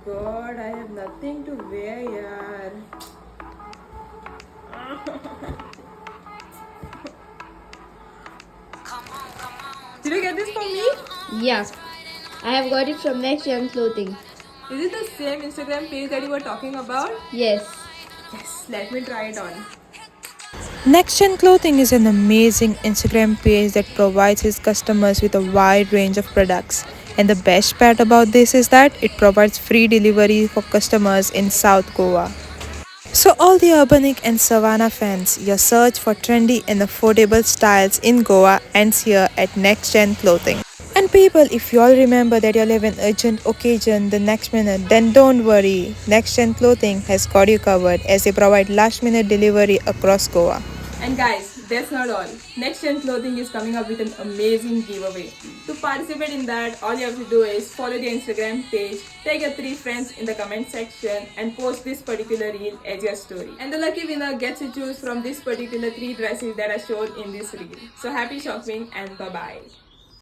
god, I have nothing to wear, yaar. Did you get this for me? Yeah, I have got it from Nextgen clothing. Is it the same Instagram page that you were talking about? Yes. Yes, let me try it on. Nextgen Clothing is an amazing Instagram page that provides its customers with a wide range of products. And the best part about this is that it provides free delivery for customers in South Goa. So, all the urbanic and savannah fans, your search for trendy and affordable styles in Goa ends here at Nextgen Clothing. And people, if you all remember that you'll have an urgent occasion the next minute, then don't worry. Nextgen Clothing has got you covered as they provide last minute delivery across Goa. And guys, that's not all. Nextgen Clothing is coming up with an amazing giveaway. To participate in that, all you have to do is follow the Instagram page, tag your 3 friends in the comment section and post this particular reel as your story. And the lucky winner gets to choose from this particular 3 dresses that are shown in this reel. So happy shopping and bye-bye.